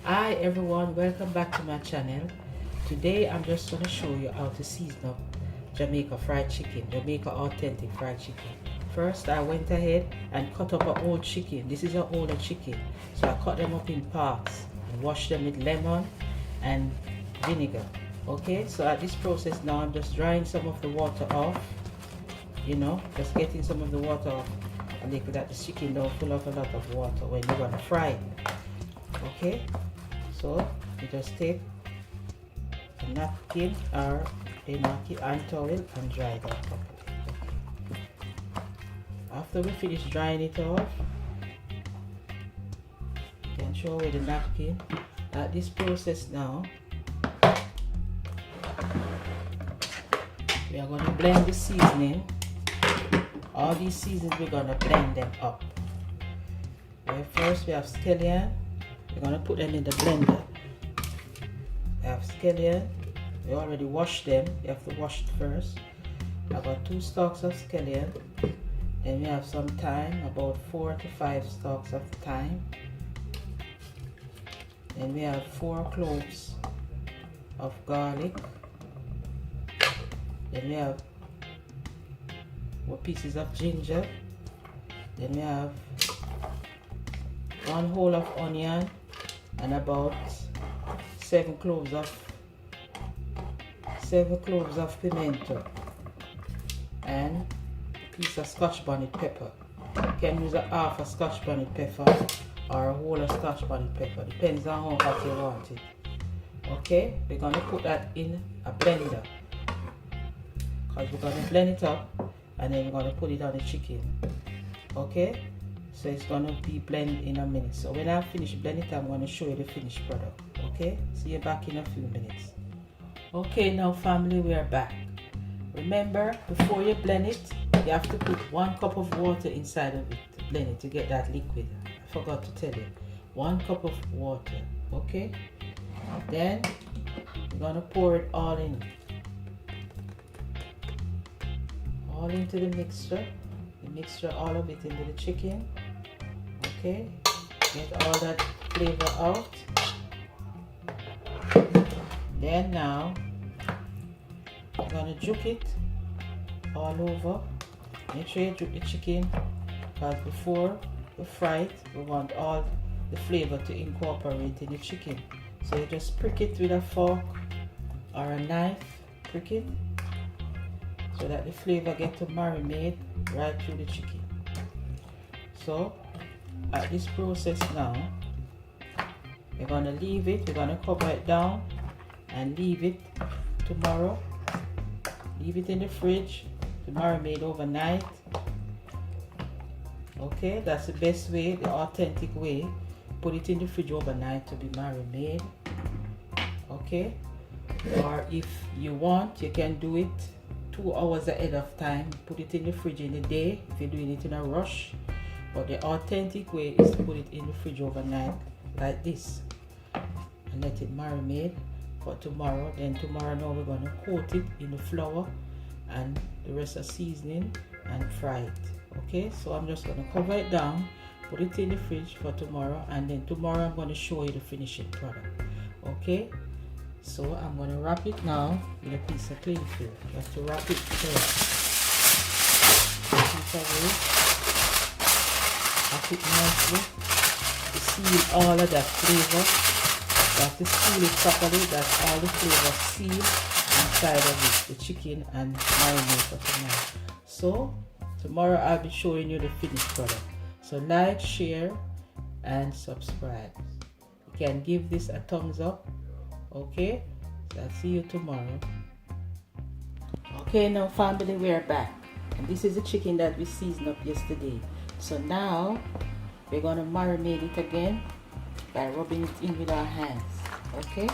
Hi everyone, welcome back to my channel. Today I'm just going to show you how to season up Jamaica fried chicken, Jamaica authentic fried chicken. First I went ahead and cut up an old chicken. This is an older chicken, so I cut them up in parts and wash them with lemon and vinegar. Okay, so at this process now I'm just drying some of the water off, just getting some of the water off and make that the chicken don't fill up a lot of water when you're going to fry it. Okay, so you just take a napkin or a hand towel and dry it off. Okay. After we finish drying it off, you can throw away the napkin. At this process now, we are going to blend the seasoning. All these seasonings, we're going to blend them up. Well, first we have scallion. We're going to put them in the blender. We have scallion. We already washed them. You have to wash it first. I've got 2 stalks of scallion. Then we have some thyme, about 4 to 5 stalks of thyme. Then we have 4 cloves of garlic. Then we have 4 pieces of ginger. Then we have 1 whole of onion and about 7 cloves of pimento and a piece of Scotch bonnet pepper. You can use a half a Scotch bonnet pepper or a whole of Scotch bonnet pepper, depends on how hot you want it. Okay, we're going to put that in a blender because we're going to blend it up and then we're going to put it on the chicken. Okay, so it's going to be blended in a minute. So when I finish blending it, I'm going to show you the finished product. Okay, see you back in a few minutes. Okay, now family, we are back. Remember, before you blend it, you have to put 1 cup of water inside of it to blend it to get that liquid. I forgot to tell you, 1 cup of water. Okay, then we're going to pour it all in, all into the mixture. All of it into the chicken. Okay, get all that flavor out. Then now I'm gonna juke it all over. Make sure you juke the chicken because before we fry it, we want all the flavor to incorporate in the chicken. So you just prick it with a fork or a knife, prick it so that the flavor get to marinate right through the chicken. So at this process now, we're going to leave it, we're going to cover it down and leave it tomorrow. Leave it in the fridge to marinate overnight. Okay, that's the best way, the authentic way. Put it in the fridge overnight to be marinated. Okay, or if you want, you can do it 2 hours ahead of time. Put it in the fridge in the day if you're doing it in a rush. But the authentic way is to put it in the fridge overnight like this and let it marinate for tomorrow. Then tomorrow now we're going to coat it in the flour and the rest of seasoning and fry it. Okay, so I'm just going to cover it down, put it in the fridge for tomorrow, and then tomorrow I'm going to show you the finishing product. Okay, so I'm going to wrap it now with a piece of cling film. Just to wrap it first. Wrap it nicely to seal all of that flavor. You have to seal it properly, that all the flavor sealed inside of it, the chicken, and marinate for tonight. So tomorrow I'll be showing you the finished product. So like, share, and subscribe. You can give this a thumbs up. Okay, so I'll see you tomorrow. Okay, now family, we're back, and this is the chicken that we seasoned up yesterday. So now we're going to marinate it again by rubbing it in with our hands. Okay,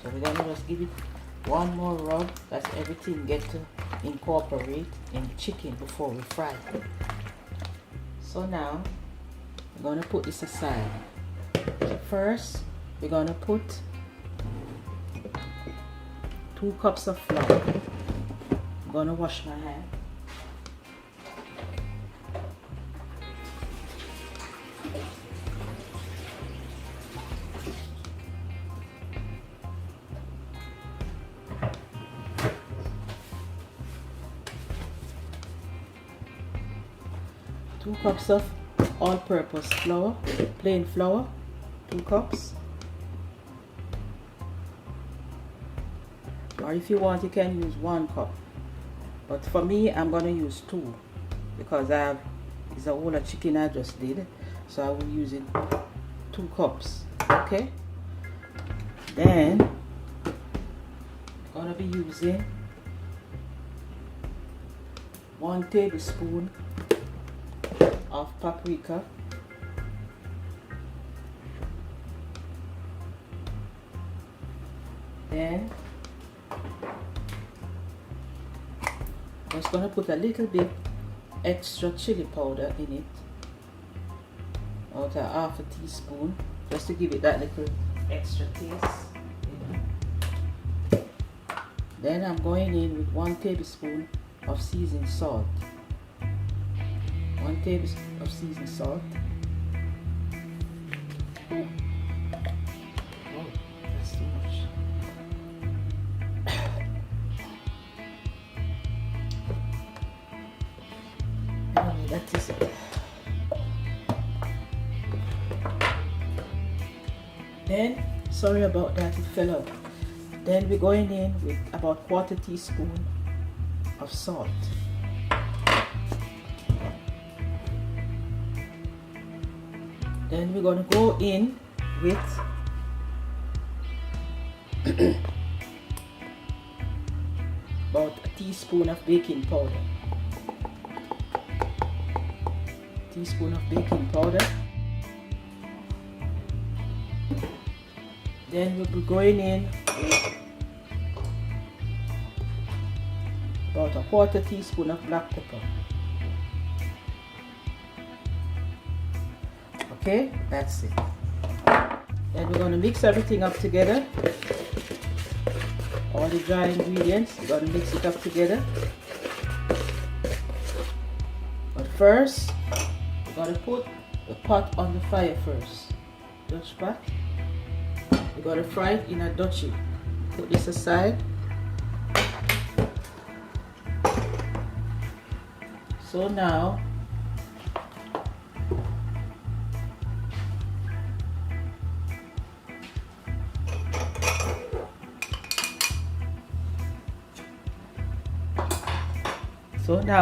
so we're going to just give it 1 more rub, that everything get to incorporate in the chicken before we fry it. So now we're going to put this aside. So first we're going to put 2 cups of flour. I'm going to wash my hand. 2 cups of all-purpose flour, plain flour, 2 cups. Or if you want, you can use 1 cup. But for me, I'm going to use 2 because it's a whole of chicken I just did. So I will use it 2 cups. Okay? Then I'm going to be using 1 tablespoon of paprika. Then I'm just going to put a little bit extra chili powder in it, about a half a teaspoon, just to give it that little extra taste. Then I'm going in with 1 tablespoon of seasoned salt. 1 tablespoon of seasoned salt. Oh, that's too much. Anyway, that is it. Then, sorry about that, it fell out. Then we're going in with about 1/4 teaspoon of salt. Then we're going to go in with about a teaspoon of baking powder. Teaspoon of baking powder. Then we'll be going in with about a 1/4 teaspoon of black pepper. Okay, that's it. Then we're going to mix everything up together. All the dry ingredients, we're going to mix it up together. But first, we're going to put the pot on the fire first. Dutch pot. We're going to fry it in a Dutchie. Put this aside. So now,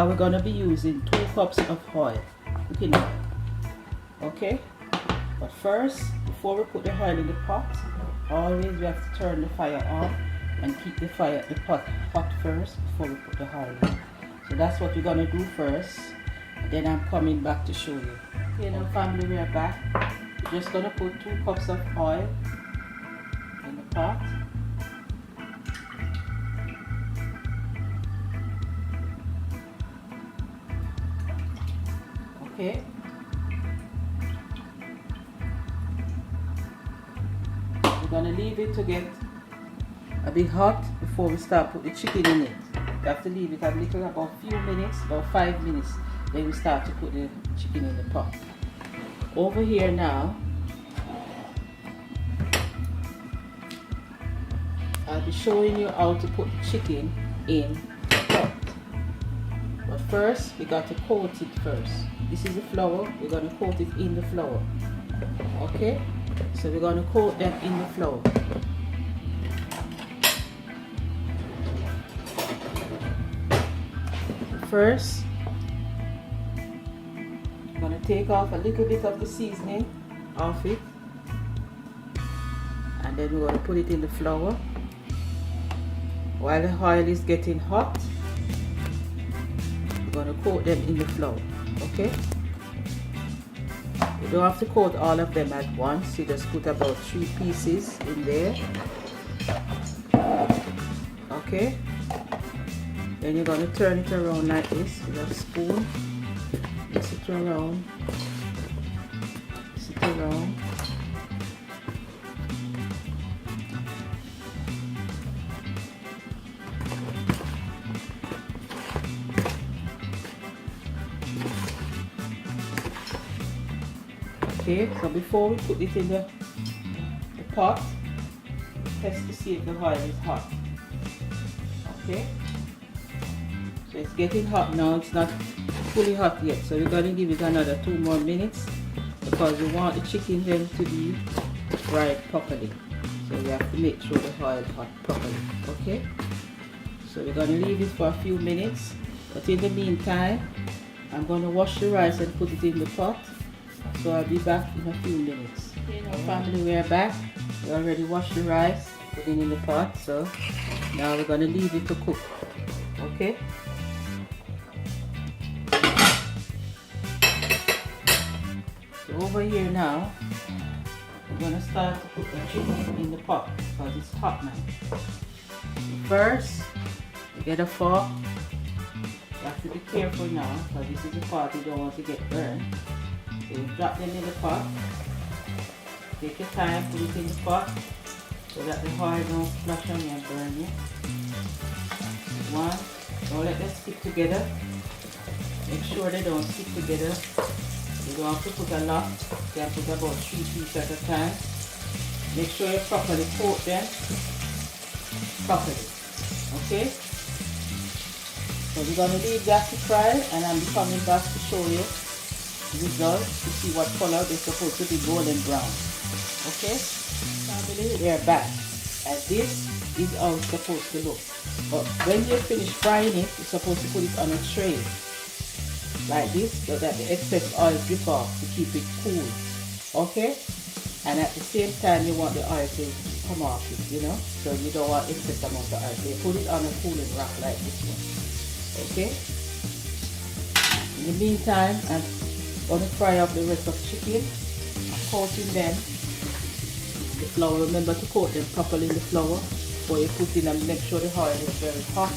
we're going to be using 2 cups of oil. Cooking oil. Okay? But first, before we put the oil in the pot, always we have to turn the fire on and keep the pot hot first before we put the oil in. So that's what we're going to do first. Then I'm coming back to show you. Okay, now family, we are back. We're just going to put 2 cups of oil in the pot. Okay. We're going to leave it to get a bit hot before we start put the chicken in it. You have to leave it a little, about a few minutes, about 5 minutes. Then we start to put the chicken in the pot. Over here now, I'll be showing you how to put the chicken in the pot. But first, we got to coat it first. This is the flour. We're going to coat it in the flour. Okay? So we're going to coat them in the flour. First, I'm going to take off a little bit of the seasoning off it, and then we're going to put it in the flour. While the oil is getting hot, we're going to coat them in the flour. Okay? You don't have to coat all of them at once. You just put about 3 pieces in there. Okay? Then you're going to turn it around like this with a spoon. Mix it around. Mix it around. Okay, so before we put it in the pot, test to see if the oil is hot. Okay? So it's getting hot now, it's not fully hot yet, so we're going to give it another 2 more minutes because we want the chicken then to be fried properly. So we have to make sure the oil hot properly. Okay? So we're going to leave it for a few minutes, but in the meantime I'm going to wash the rice and put it in the pot. So I'll be back in a few minutes. Okay, now family, we are back. We already washed the rice, put it in the pot, so now we're going to leave it to cook. Okay? So over here now, we're going to start to put the chicken in the pot because it's hot now. So first, you get a fork. You have to be careful now because this is the part you don't want to get burned. So you drop them in the pot. Take your time, put it in the pot so that the oil don't splash on you and burn you. One, don't let them stick together. Make sure they don't stick together. You don't have to put a lot. You can put about 3 pieces at a time. Make sure you properly coat them properly. Okay? So we're going to leave that to fry and I'll be coming back to show you the result to see what color they're supposed to be golden brown. Okay? Family, they're back. And this is how it's supposed to look. But when you finish frying it, you're supposed to put it on a tray like this so that the excess oil drip off to keep it cool. Okay? And at the same time you want the oil to come off it, you know? So you don't want excess amount of oil. So you put it on a cooling rack like this one. Okay? In the meantime, I'm going to fry up the rest of the chicken. I'm coating them. The flour, remember to coat them properly in the flour before you put in and make sure the oil is very hot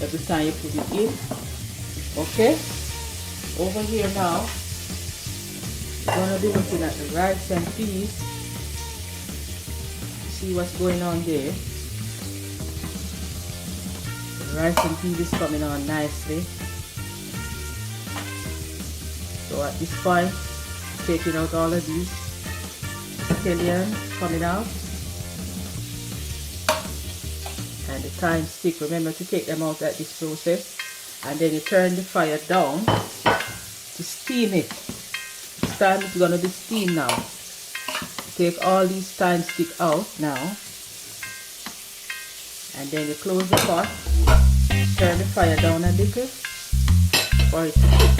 every time you put it in. Okay? Over here now, we're going to be looking at the rice and peas. See what's going on there. The rice and peas is coming on nicely. So at this point, taking out all of these scallions coming out. And the thyme stick, remember to take them out at this process. And then you turn the fire down to steam it. This time it's going to be steamed now. Take all these thyme stick out now. And then you close the pot. Turn the fire down a little for it to cook.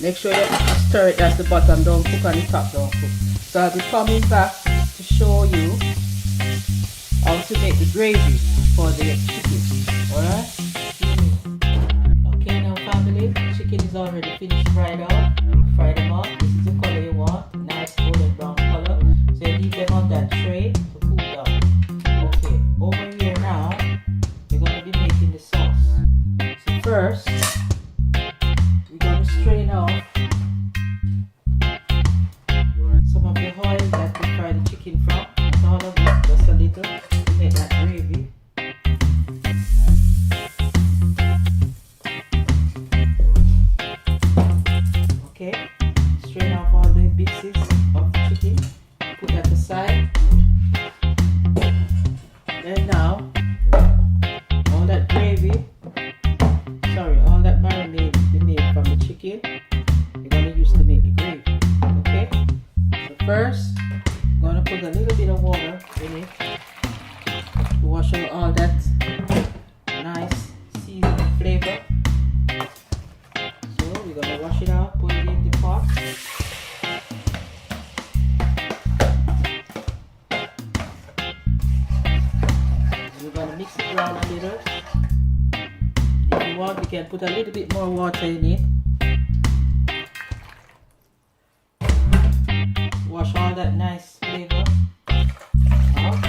Make sure you stir it at the bottom, don't cook on the top, don't cook. So I'll be coming back to show you how to make the gravy for the chicken. Alright? Okay, now family, chicken is already finished fried out. Fry them up. This is the color you want. Nice golden brown color. So you leave them on that tray to cool down. Okay, over here now, we're going to be making the sauce. So first, we're going to strain off some of the oil that we fried the chicken from. Not all of it, just a little to make that gravy. Okay, strain off all the pieces of the chicken. Put that aside. Then now, all that gravy, all that marinade we made from the chicken, we're going to use to make the gravy. Okay? So first, I'm going to put a little bit of water in it to wash out all that nice seasoned flavor. So we're going to wash it out, put it in the pot. We're going to mix it around a little. If you want, you can put a little bit more water in it. Wash all that nice flavor out.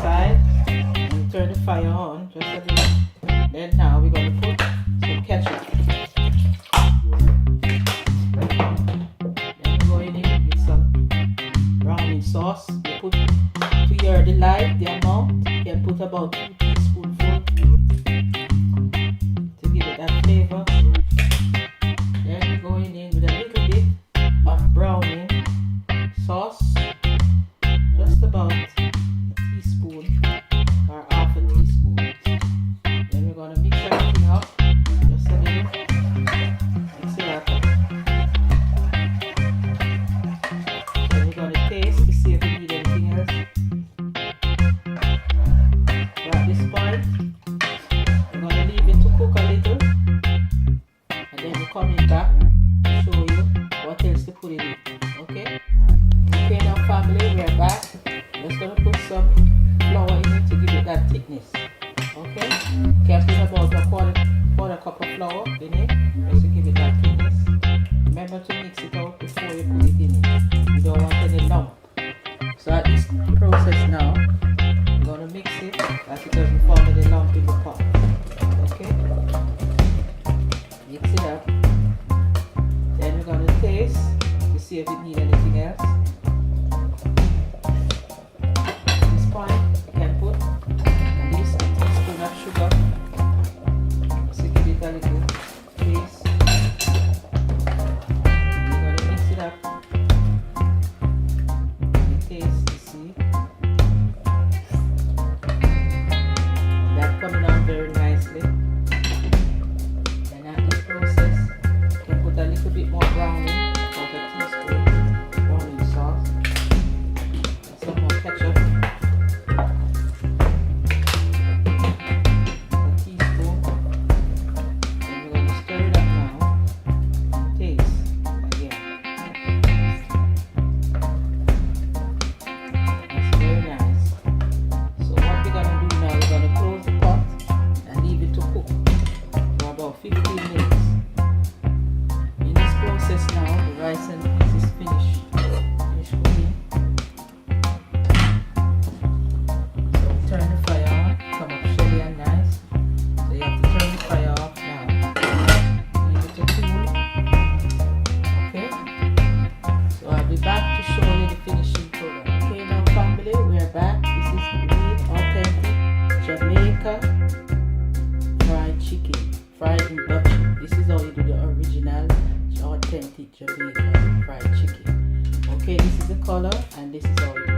Side and turn the fire on just a little. Then now we're going to put some ketchup. Then we're going in with some browning sauce. You put to your delight the amount. You can put about 2 teaspoonfuls to give it that flavor. Then we're going in with a little bit of browning sauce, just about a teaspoon or half a teaspoon. Then we're going to mix everything up. flour in it to give it that thickness. Okay? Can put about a quarter cup of flour in it just to give it that thickness. Remember to mix it out before you put it in it. You don't want any lump. So at this process now, I'm going to mix it as it doesn't form any lump in the pot. Okay? Mix it up. Then we're going to taste to see if it needs anything else. At this point, you can put at least a teaspoon of sugar. So give it a little taste. We're going to mix it up. Taste to see. That coming out very nicely. And at this process, you can put a little bit more browning, about a teaspoon browning sauce, and some more ketchup, a teaspoon. And we're going to stir it up now and taste again. That's very nice. So what we're going to do now, we're going to close the pot and leave it to cook for about 15 minutes. In this process now, the rice and peas is finished cooking. So turn the fire on, come up shelly and nice. So you have to turn the fire off now. Leave it to cool. Okay? So I'll be back to show you the finishing product. Okay now family, we are back. This is real authentic Jamaican fried chicken, fried in butter. This is how you do the original authentic Jamaican fried chicken. Okay, this is the color and this is how it